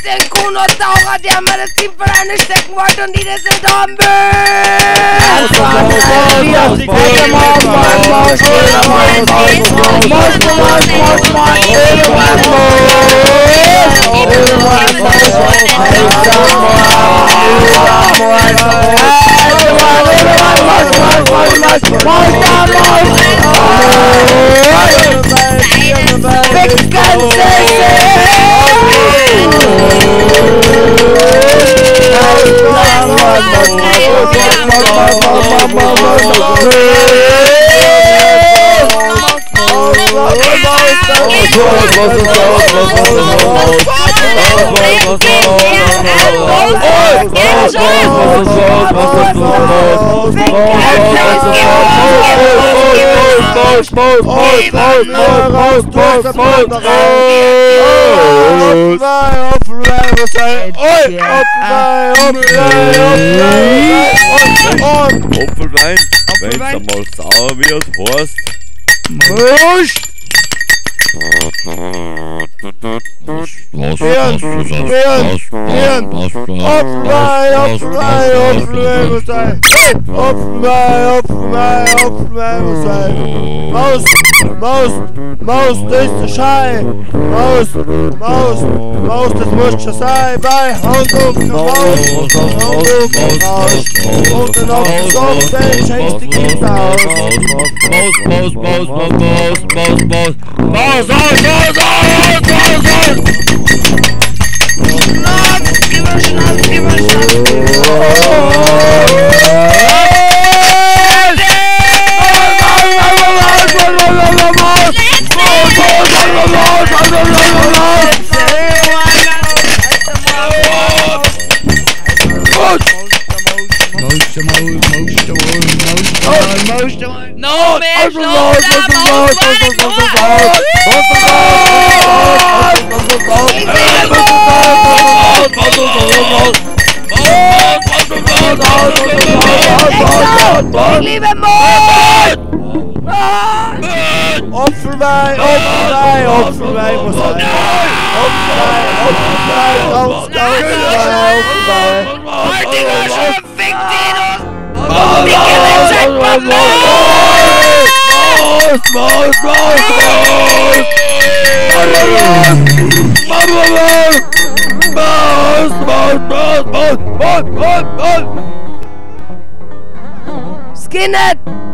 den Kuno-Taucher, der mir das Team für eine stecken wollte und die das nicht haben will. Apfelwein, wenn's einmal sauer wird, heißt Maus, das ist der Schei. Maus, das muss schon sein. Bei Hand auf die Maus. Und dann auf den Kopf, dann schenkst du die Kinder aus. No, man, slow down, liebe Mord! Apfelwein muss sein. Heutiger schon fickt ihn und Skinhead!